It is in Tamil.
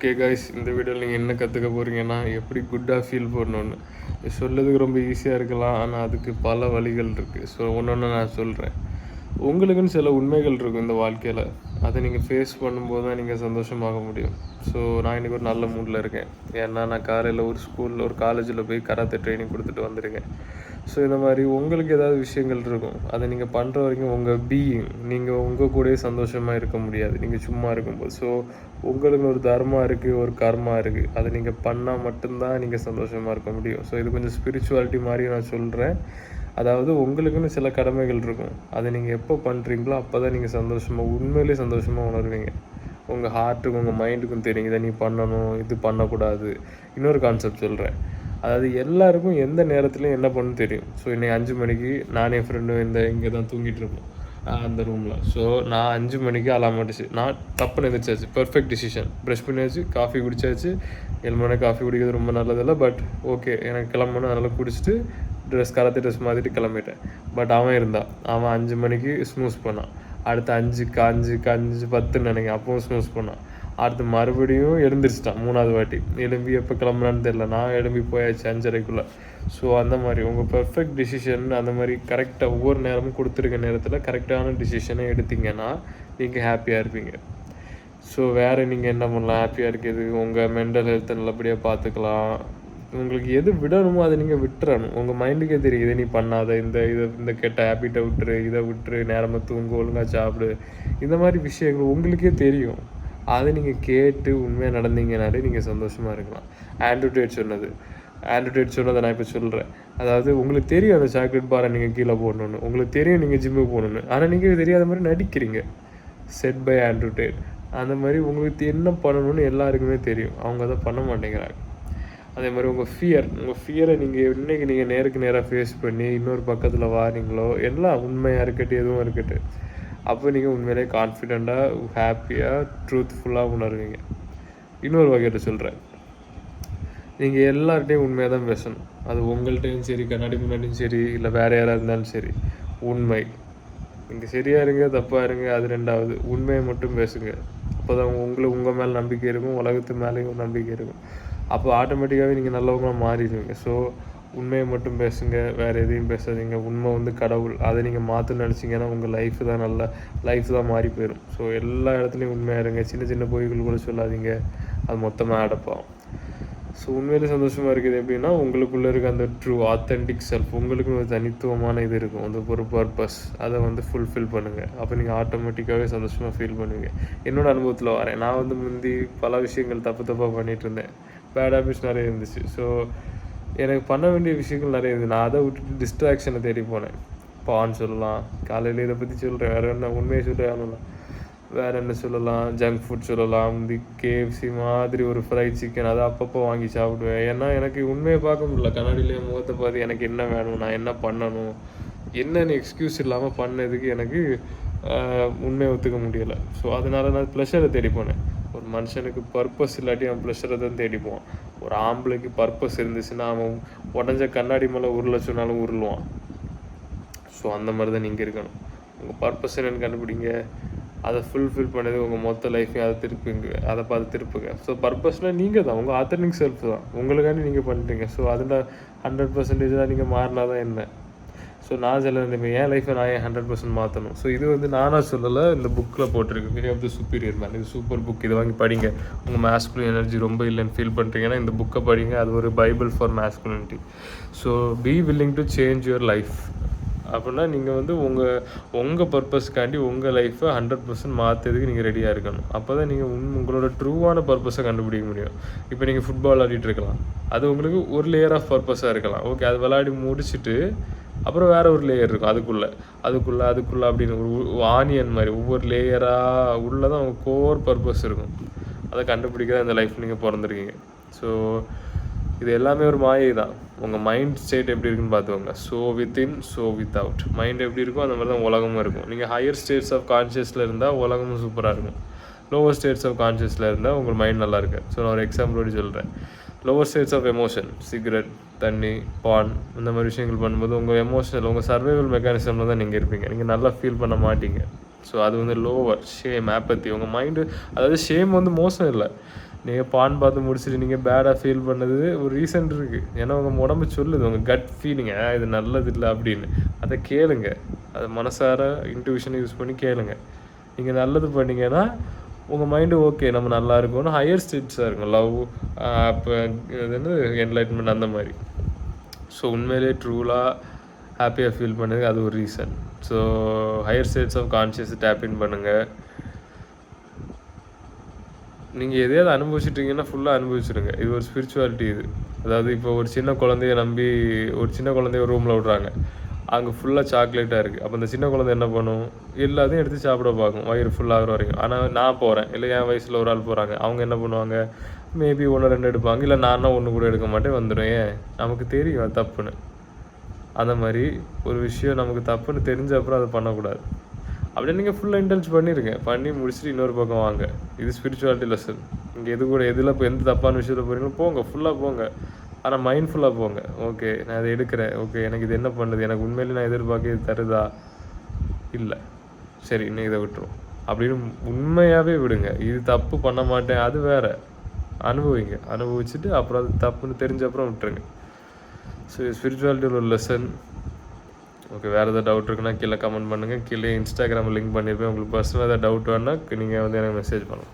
ஓகே காய்ஸ், இந்த வீடியோவில் நீங்கள் என்ன கற்றுக்க போகிறீங்கன்னா எப்படி குட்டாக ஃபீல் பண்ணணுன்னு. சொல்லதுக்கு ரொம்ப ஈஸியாக இருக்கலாம், ஆனால் அதுக்கு பல வழிகள் இருக்குது. ஸோ ஒன்று நான் சொல்கிறேன். உங்களுக்குன்னு சில உண்மைகள் இருக்கும் இந்த வாழ்க்கையில். அதை நீங்கள் ஃபேஸ் பண்ணும்போது தான் நீங்கள் சந்தோஷமாக முடியும். ஸோ நான் இன்றைக்கி ஒரு நல்ல மூடில் இருக்கேன். ஏன்னா நான் காலையில் ஒரு காலேஜில் போய் கராத்தே ட்ரைனிங் கொடுத்துட்டு வந்திருக்கேன். ஸோ இந்த மாதிரி உங்களுக்கு ஏதாவது விஷயங்கள் இருக்கும், அதை நீங்கள் பண்ணுற வரைக்கும் உங்கள் பீயிங், நீங்கள் உங்கள் கூடயே சந்தோஷமாக இருக்க முடியாது நீங்கள் சும்மா இருக்கும்போது. ஸோ உங்களுக்கு ஒரு தர்மா இருக்குது, ஒரு கர்மா இருக்குது. அதை நீங்கள் பண்ணால் மட்டும்தான் நீங்கள் சந்தோஷமாக இருக்க முடியும். ஸோ இது கொஞ்சம் ஸ்பிரிச்சுவாலிட்டி மாதிரி நான் சொல்கிறேன். அதாவது உங்களுக்குன்னு சில கடமைகள் இருக்கும், அதை நீங்கள் எப்போ பண்ணுறீங்களோ அப்போ தான் நீங்கள் உண்மையிலே சந்தோஷமாக உணர்வீங்க. உங்கள் ஹார்ட்டுக்கும் உங்கள் மைண்டுக்கும் தெரியும் இதை நீ பண்ணணும், இது பண்ணக்கூடாது. இன்னொரு கான்செப்ட் சொல்கிறேன். அதாவது எல்லாருக்கும் எந்த நேரத்துலையும் என்ன பண்ணணும் தெரியும். ஸோ இன்றைக்கி 5 மணிக்கு நானே ஃப்ரெண்டும் இங்கே தான் தூங்கிட்டு இருப்போம் அந்த ரூமில். ஸோ நான் 5 மணிக்கு அலாம் அடிச்சு நான் தப்புன்னு எழுந்திரிச்சாச்சு. Perfect decision. ப்ரஷ் பண்ணியாச்சு, காஃபி குடிச்சாச்சு. 7 மணி காஃபி குடிக்கிறது ரொம்ப நல்லதில்லை, பட் ஓகே எனக்கு கிளம்பணும். அதனால் குடிச்சிட்டு கராத்தே ட்ரெஸ் மாற்றிட்டு கிளம்பிட்டேன். பட் அவன் 5 மணிக்கு ஸ்னூஸ் பண்ணான். அடுத்து 5:10 நினைக்கிறேன், அப்பவும் ஸ்னூஸ் பண்ணான். அடுத்து மறுபடியும் எழுந்திரிச்சிட்டான் 3வது வாட்டி. எழும்பி எப்போ கிளம்புனான்னு தெரில, நான் எழும்பி போயாச்சு 5:30க்குள்ளே. ஸோ அந்த மாதிரி உங்கள் பெர்ஃபெக்ட் டிசிஷன் அந்த மாதிரி கரெக்டாக ஒவ்வொரு நேரமும் கொடுத்துருக்க நேரத்தில் கரெக்டான டிசிஷனை எடுத்திங்கன்னா நீங்கள் ஹாப்பியாக இருப்பீங்க. ஸோ வேறு நீங்கள் என்ன பண்ணலாம் ஹாப்பியாக இருக்குது? உங்கள் மென்டல் ஹெல்த்தை நல்லபடியாக பார்த்துக்கலாம். உங்களுக்கு எது விடணுமோ அதை நீங்கள் விட்டுறணும். உங்கள் மைண்டுக்கே தெரியும் இதை நீ பண்ணாத, இந்த கெட்ட ஹேபிட்டை விட்டுரு, இதை விட்டுரு, நேரமாக தூங்கு, ஒழுங்காக சாப்பிடு. இந்த மாதிரி விஷயங்கள் உங்களுக்கே தெரியும். அதை நீங்கள் கேட்டு உண்மையாக நடந்தீங்கனாலே நீங்கள் சந்தோஷமாக இருக்கலாம். ஆண்ட்ரூ டேட் சொன்னதை நான் இப்போ சொல்கிறேன். அதாவது உங்களுக்கு தெரியும் அந்த சாக்லேட் பாரை நீங்கள் கீழே போடணுன்னு, உங்களுக்கு தெரியும் நீங்கள் ஜிம்முக்கு போகணுன்னு, ஆனால் நீங்கள் தெரியாத மாதிரி நடிக்கிறீங்க. Set by Andrew Tate. அந்த மாதிரி உங்களுக்கு என்ன பண்ணணும்னு எல்லாருக்குமே தெரியும், அவங்க அதை பண்ண மாட்டேங்கிறாங்க. அதே மாதிரி உங்கள் ஃபியரை நீங்கள் நீங்கள் நேருக்கு நேராக ஃபேஸ் பண்ணி இன்னொரு பக்கத்தில் வாரீங்களோ, எல்லாம் உண்மையாக இருக்கட்டும் எதுவும் இருக்கட்டும், அப்போ நீங்கள் உண்மையிலே கான்ஃபிடெண்ட்டாக ஹாப்பியாக ட்ரூத்ஃபுல்லாக உணர்வீங்க. இன்னொரு வகையில் சொல்கிறேன், நீங்கள் எல்லார்ட்டையும் உண்மையாக தான் பேசணும். அது உங்கள்கிட்டையும் சரி, கண்ணாடி முன்னாடியும் சரி, இல்லை வேறு யாராக இருந்தாலும் சரி. உண்மை. நீங்கள் சரியாக இருங்க தப்பாக இருங்க அது ரெண்டாவது, உண்மையை மட்டும் பேசுங்க. அப்போ தான் உங்கள் மேலே நம்பிக்கை இருக்கும், உலகத்து மேலேயும் நம்பிக்கை இருக்கும். அப்போ ஆட்டோமேட்டிக்காகவே நீங்கள் நல்லவங்களாக மாறிடுவீங்க. ஸோ உண்மையை மட்டும் பேசுங்க, வேறு எதையும் பேசாதீங்க. உண்மை கடவுள். அதை நீங்கள் மாற்றணும்னு நினச்சிங்கன்னா உங்கள் லைஃப் தான் மாறி போயிடும். ஸோ எல்லா இடத்துலையும் உண்மையாக இருங்க. சின்ன சின்ன பொய்கள் கூட சொல்லாதீங்க, அது மொத்தமாக அடப்பாகும். ஸோ உண்மையிலே சந்தோஷமாக இருக்குது எப்படின்னா, உங்களுக்குள்ளே இருக்க அந்த ட்ரூ ஆத்தென்டிக் செல்ஃப், உங்களுக்கு ஒரு தனித்துவமான இது இருக்கும், அந்த ஒரு பர்பஸ், அதை ஃபுல்ஃபில் பண்ணுங்கள். அப்போ நீங்கள் ஆட்டோமேட்டிக்காகவே சந்தோஷமாக ஃபீல் பண்ணுவீங்க. என்னோடய அனுபவத்தில் வரேன். நான் முந்தி பல விஷயங்கள் தப்பாக பண்ணிகிட்டு இருந்தேன். பேட் ஹேபிட்ஸ் நிறைய இருந்துச்சு. ஸோ எனக்கு பண்ண வேண்டிய விஷயங்கள் நிறைய இருந்தது. நான் அதை விட்டுட்டு டிஸ்ட்ராக்ஷனை தேடி போனேன். பான் சொல்லலாம், காலையில் இதை பற்றி சொல்கிறேன், வேறு என்ன உண்மையை சொல்கிறேன், வேறு என்ன சொல்லலாம், ஜங்க் ஃபுட் சொல்லலாம். இந்த KFC மாதிரி ஒரு ஃப்ரைட் சிக்கன் அதை அப்பப்போ வாங்கி சாப்பிடுவேன். ஏன்னா எனக்கு உண்மையை பார்க்க முடியல. கண்ணாடியிலே முகத்தை பார்த்து எனக்கு என்ன வேணும், நான் என்ன பண்ணணும், என்னென்னு எக்ஸ்கியூஸ் இல்லாமல் பண்ணதுக்கு எனக்கு உண்மையை ஒத்துக்க முடியலை. ஸோ அதனால் நான் ப்ளஷரை தேடி போனேன். ஒரு மனுஷனுக்கு பர்பஸ் இல்லாட்டி அவன் ப்ளஷரை தான் தேடிப்போவான். ஒரு ஆம்பளைக்கு பர்பஸ் இருந்துச்சுன்னா அவன் உடஞ்ச கண்ணாடி மேலே உருள சொன்னாலும் உருளுவான். ஸோ அந்த மாதிரி தான் நீங்கள் இருக்கணும். உங்கள் பர்பஸ் என்னென்னு கண்டுபிடிங்க, அதை ஃபுல்ஃபில் பண்ணது உங்கள் மொத்த லைஃப்பையும் அதை பார்த்து திருப்புங்க. ஸோ பர்பஸ்னால் நீங்கள் தான், உங்கள் ஆத்தென்டிக் செல்ஃப் தான், உங்களுக்காண்டி நீங்கள் பண்ணுறீங்க. ஸோ அதில் 100% நீங்கள் மாறினா தான் என்ன. ஸோ நான் என் லைஃப்பை நான் 100% மாற்றணும். ஸோ இது நானாக சொல்லலை, இந்த புக்கில் போட்டிருக்கு, way of the superior man. இது சூப்பர் புக். இதை வாங்கி படிங்க. உங்கள் மேஸ்குலின் எனர்ஜி ரொம்ப இல்லைன்னு ஃபீல் பண்ணுறீங்கன்னா இந்த புக்கை படிங்க. அது ஒரு Bible for masculinity. So be willing to change your life. அப்படின்னா நீங்கள் உங்கள் பர்பஸ்க்காண்டி உங்கள் லைஃப்பை 100% மாற்றுறதுக்கு நீங்கள் ரெடியாக இருக்கணும். அப்போ தான் நீங்கள் உங்களோட ட்ரூவான பர்பஸை கண்டுபிடிக்க முடியும். இப்போ நீங்கள் ஃபுட்பால் விளையாடிட்டு இருக்கலாம், அது உங்களுக்கு ஒரு லேயர் ஆஃப் பர்பஸாக இருக்கலாம். ஓகே, அது விளையாடி முடிச்சுட்டு அப்புறம் வேறு ஒரு லேயர் இருக்கும், அதுக்குள்ளே அப்படின்னு ஒரு ஆனியன் மாதிரி ஒவ்வொரு லேயராக உள்ளே தான் உங்கள் கோர் பர்பஸ் இருக்கும். அதை கண்டுபிடிக்க தான் இந்த லைஃப்பில் நீங்கள் பிறந்திருக்கீங்க. ஸோ இது எல்லாமே ஒரு மாயை தான். உங்கள் மைண்ட் ஸ்டேட் எப்படி இருக்குன்னு பார்த்துக்கோங்க. So within, so without. Mind எப்படி இருக்கோ அந்த மாதிரி தான் உலகமும் இருக்கும். நீங்கள் ஹையர் ஸ்டேட்ஸ் ஆஃப் கான்ஷியஸில் இருந்தால் உலகமும் சூப்பராக இருக்கும். லோவர் ஸ்டேட்ஸ் ஆஃப் கான்ஷியஸில் இருந்தால் உங்கள் மைண்ட் நல்லா இருக்குது. ஸோ நான் ஒரு எக்ஸாம்பிளோடு சொல்கிறேன். Lower states of emotion, cigarette, தண்ணி, பான், இந்த மாதிரி விஷயங்கள் பண்ணும்போது உங்கள் சர்வைவல் மெக்கானிசமில் தான் நீங்கள் இருப்பீங்க. நீங்கள் நல்லா ஃபீல் பண்ண மாட்டீங்க. ஸோ அது லோவர் ஷேம், ஆப்பத்தி. உங்கள் மைண்டு, அதாவது ஷேம் மோசம் இல்லை, நீங்கள் பான் பார்த்து முடிச்சுட்டு நீங்கள் பேடாக ஃபீல் பண்ணது ஒரு ரீசன் இருக்குது. ஏன்னா உங்கள் உடம்பு சொல்லுது, உங்கள் கட் ஃபீலிங்க இது நல்லது இல்லை அப்படின்னு. அதை கேளுங்க, அதை மனசார இன்ட்யூஷனை யூஸ் பண்ணி கேளுங்க. நீங்கள் நல்லது பண்ணிங்கன்னா உங்கள் மைண்டு ஓகே நம்ம நல்லா இருக்கணும், ஹையர் ஸ்டேட்ஸாக இருக்கும், லவ் அப்போ இது வந்து என்லைட்மெண்ட் அந்த மாதிரி. ஸோ உண்மையிலே ட்ரூலாக ஹாப்பியாக ஃபீல் பண்ணுது, அது ஒரு reason. So higher states of conscious tap in பண்ணுங்கள். நீங்கள் எதையாவது அனுபவிச்சிட்டிங்கன்னா ஃபுல்லாக அனுபவிச்சுடுங்க. இது ஒரு ஸ்பிரிச்சுவாலிட்டி இது. அதாவது இப்போ ஒரு சின்ன குழந்தைய நம்பி ஒரு சின்ன குழந்தைய ரூமில் விட்றாங்க, அங்கே ஃபுல்லாக சாக்லேட்டாக இருக்குது. அப்போ அந்த சின்ன குழந்தை என்ன பண்ணும், எல்லாத்தையும் எடுத்து சாப்பிட பார்க்கும் வயிறு ஃபுல்லாகிற வரைக்கும். ஆனால் நான் போகிறேன், இல்லை என் வயசில் ஒரு ஆள் போகிறாங்க, அவங்க என்ன பண்ணுவாங்க, மேபி 1-2 எடுப்பாங்க, இல்லை நானா ஒன்று கூட எடுக்க மாட்டேன் வந்துடும். ஏன், நமக்கு தெரியும் அது தப்புன்னு. அந்த மாதிரி ஒரு விஷயம் நமக்கு தப்புன்னு தெரிஞ்ச அப்புறம் அதை பண்ணக்கூடாது. அப்படியே நீங்கள் ஃபுல்லாக இன்டெல்ஜ் பண்ணிடுங்க, பண்ணி முடிச்சுட்டு இன்னொரு பக்கம் வாங்க. இது ஸ்பிரிச்சுவாலிட்டி லெசன். இங்கே எது கூட எதில் இப்போ எந்த தப்பான விஷயத்தில் போகிறீங்களோ போங்க, ஃபுல்லாக போங்க. ஆனால் மைண்ட்ஃபுல்லாக போங்க. ஓகே நான் இதை எடுக்கிறேன், ஓகே எனக்கு இது என்ன பண்ணுது, எனக்கு உண்மையிலே நான் எதிர்பார்க்க இது தருதா, இல்லை சரி இன்னும் இதை விட்டுரும் அப்படின்னு உண்மையாகவே விடுங்க. இது தப்பு பண்ண மாட்டேன் அது வேறு, அனுபவிங்க. அனுபவிச்சுட்டு அப்புறம் அது தப்புன்னு தெரிஞ்ச அப்புறம் விட்டுருங்க. ஸோ ஸ்பிரிச்சுவாலிட்டியில் ஒரு லெசன். ஓகே, வேறு எதாவது டவுட் இருக்குன்னா கீழே கமெண்ட் பண்ணுங்கள். கீழே இன்ஸ்டாகிராமில் லிங்க் பண்ணியிருப்பேன். உங்களுக்கு பர்சனலாக எதாவது டவுட் வேணால் நீங்கள் வந்து எனக்கு மெசேஜ் பண்ணலாம்.